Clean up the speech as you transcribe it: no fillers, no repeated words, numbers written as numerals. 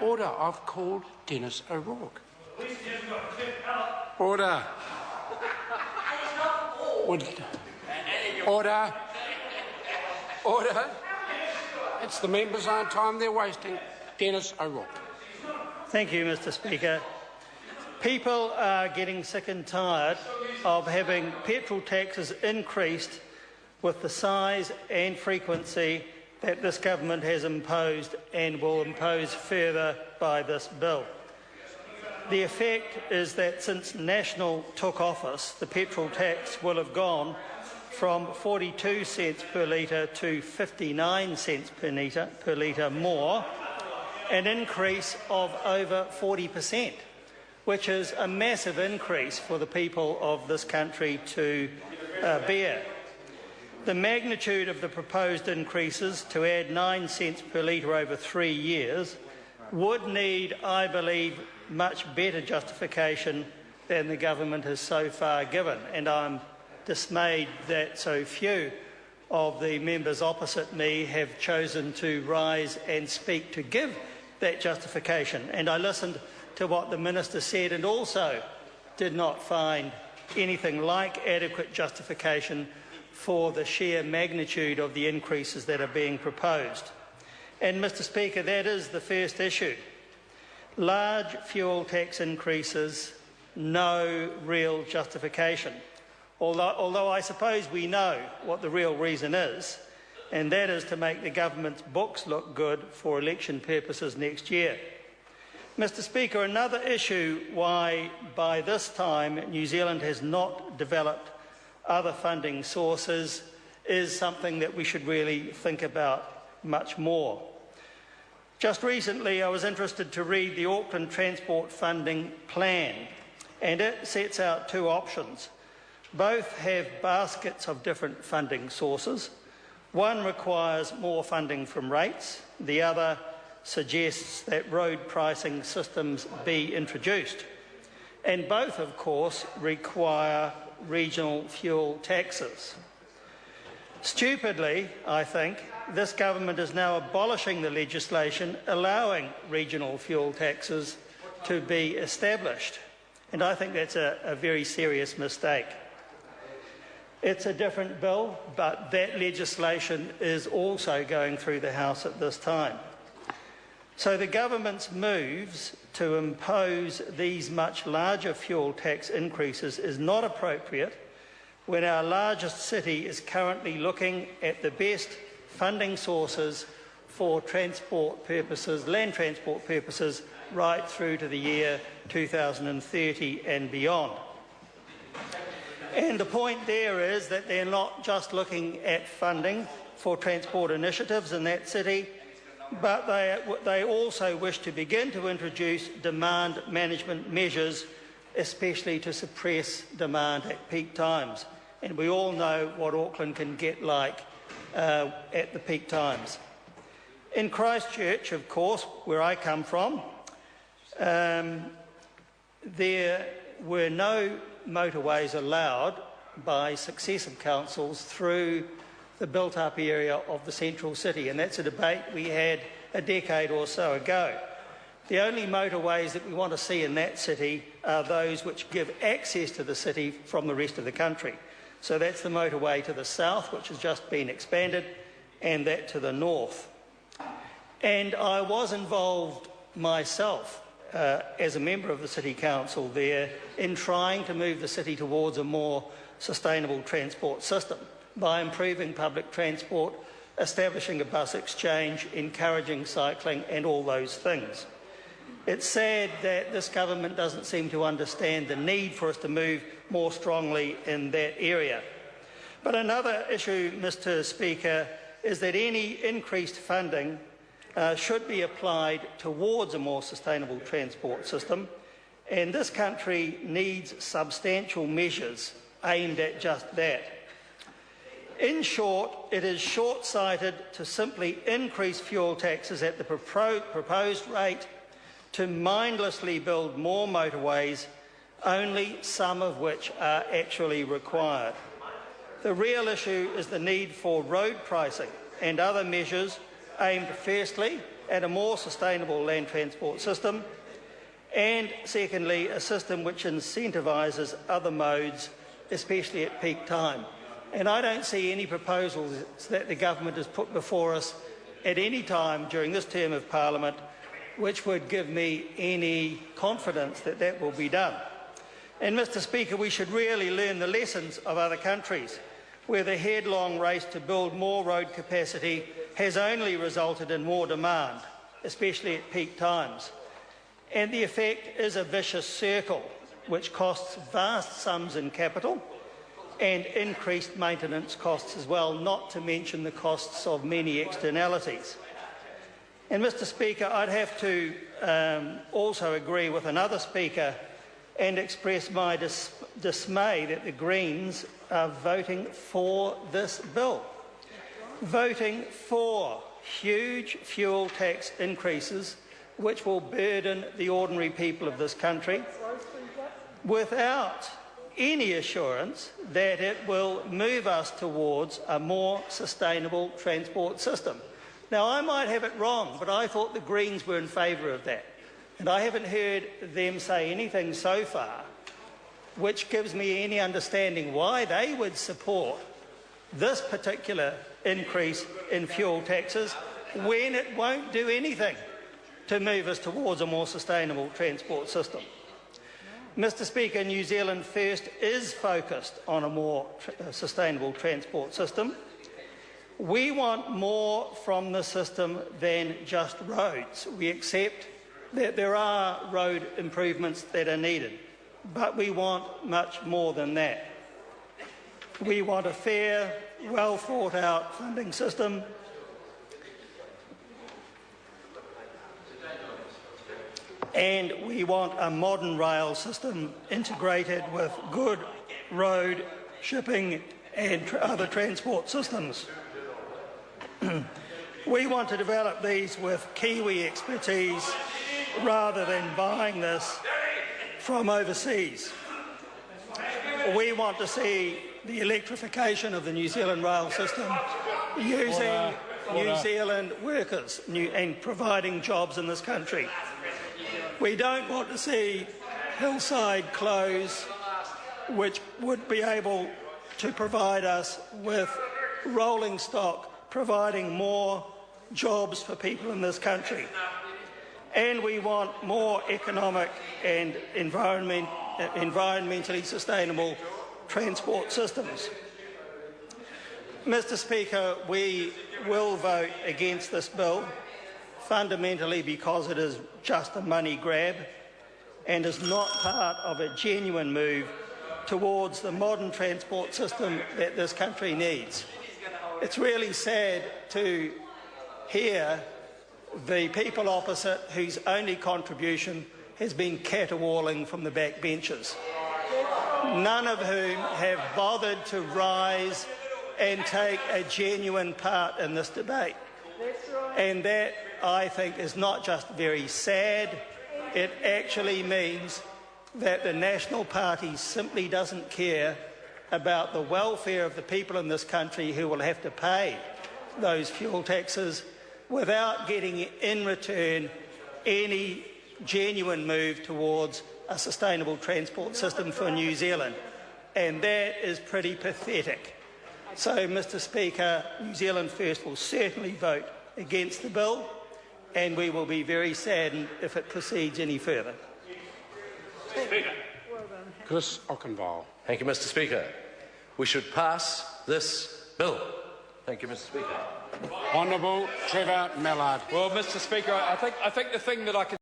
Order. I've called Dennis O'Rourke. Order. Order. Order. It's the members' own time they're wasting. Dennis O'Rourke. Thank you, Mr. Speaker. People are getting sick and tired of having petrol taxes increased with the size and frequency that this government has imposed and will impose further by this bill. The effect is that since National took office, the petrol tax will have gone from 42 cents per litre to 59 cents per litre more, an increase of over 40%, which is a massive increase for the people of this country to bear. The magnitude of the proposed increases, to add 9 cents per litre over 3 years, would need, I believe, much better justification than the government has so far given, and I'm dismayed that so few of the members opposite me have chosen to rise and speak to give that justification. And I listened to what the Minister said and also did not find anything like adequate justification for the sheer magnitude of the increases that are being proposed. And, Mr. Speaker, that is the first issue. Large fuel tax increases, no real justification. Although I suppose we know what the real reason is, and that is to make the government's books look good for election purposes next year. Mr. Speaker, another issue why by this time New Zealand has not developed other funding sources is something that we should really think about much more. Just recently I was interested to read the Auckland Transport Funding Plan, and it sets out two options. Both have baskets of different funding sources. One requires more funding from rates, the other suggests that road pricing systems be introduced. And both, of course, require regional fuel taxes. Stupidly, I think, this government is now abolishing the legislation allowing regional fuel taxes to be established. And I think that's a very serious mistake. It's a different bill, but that legislation is also going through the House at this time. So the government's moves to impose these much larger fuel tax increases is not appropriate when our largest city is currently looking at the best funding sources for transport purposes, land transport purposes, right through to the year 2030 and beyond. And the point there is that they're not just looking at funding for transport initiatives in that city, but they also wish to begin to introduce demand management measures, especially to suppress demand at peak times. And we all know what Auckland can get like at the peak times. In Christchurch, of course, where I come from, there were no motorways allowed by successive councils through the built-up area of the central city, and that's a debate we had a decade or so ago. The only motorways that we want to see in that city are those which give access to the city from the rest of the country. So that's the motorway to the south, which has just been expanded, and that to the north. And I was involved myself as a member of the City Council there in trying to move the city towards a more sustainable transport system by improving public transport, establishing a bus exchange, encouraging cycling and all those things. It's sad that this government doesn't seem to understand the need for us to move more strongly in that area. But another issue, Mr. Speaker, is that any increased funding should be applied towards a more sustainable transport system, and this country needs substantial measures aimed at just that. In short, it is short-sighted to simply increase fuel taxes at the proposed rate, to mindlessly build more motorways, only some of which are actually required. The real issue is the need for road pricing and other measures aimed firstly at a more sustainable land transport system, and secondly, a system which incentivises other modes, especially at peak time. And I don't see any proposals that the government has put before us at any time during this term of Parliament which would give me any confidence that that will be done. And Mr Speaker, we should really learn the lessons of other countries where the headlong race to build more road capacity has only resulted in more demand, especially at peak times. And the effect is a vicious circle which costs vast sums in capital and increased maintenance costs as well, not to mention the costs of many externalities. And Mr Speaker, I'd have to also agree with another speaker and express my dismay that the Greens are voting for this bill, voting for huge fuel tax increases which will burden the ordinary people of this country without any assurance that it will move us towards a more sustainable transport system. Now, I might have it wrong, but I thought the Greens were in favour of that. And I haven't heard them say anything so far which gives me any understanding why they would support this particular increase in fuel taxes when it won't do anything to move us towards a more sustainable transport system. Mr Speaker, New Zealand First is focused on a more sustainable transport system. We want more from the system than just roads. We accept that there are road improvements that are needed, but we want much more than that. We want a fair, well thought out funding system, and we want a modern rail system integrated with good road, shipping and other transport systems. We want to develop these with Kiwi expertise rather than buying this from overseas. We want to see the electrification of the New Zealand rail system using New Zealand workers and providing jobs in this country. We don't want to see Hillside close, which would be able to provide us with rolling stock, providing more jobs for people in this country. And we want more economic and environmentally sustainable transport systems. Mr Speaker, we will vote against this bill, fundamentally because it is just a money grab and is not part of a genuine move towards the modern transport system that this country needs. It's really sad to hear the people opposite whose only contribution has been caterwauling from the back benches, none of whom have bothered to rise and take a genuine part in this debate. And that, I think, is not just very sad, it actually means that the National Party simply doesn't care about the welfare of the people in this country who will have to pay those fuel taxes without getting in return any genuine move towards a sustainable transport system for New Zealand. And that is pretty pathetic. So, Mr Speaker, New Zealand First will certainly vote against the bill, and we will be very saddened if it proceeds any further. Speaker. Chris Ockenville. Thank you, Mr Speaker. We should pass this bill. Thank you, Mr Speaker. Honourable Trevor Mallard. Well, Mr Speaker, I think the thing that I can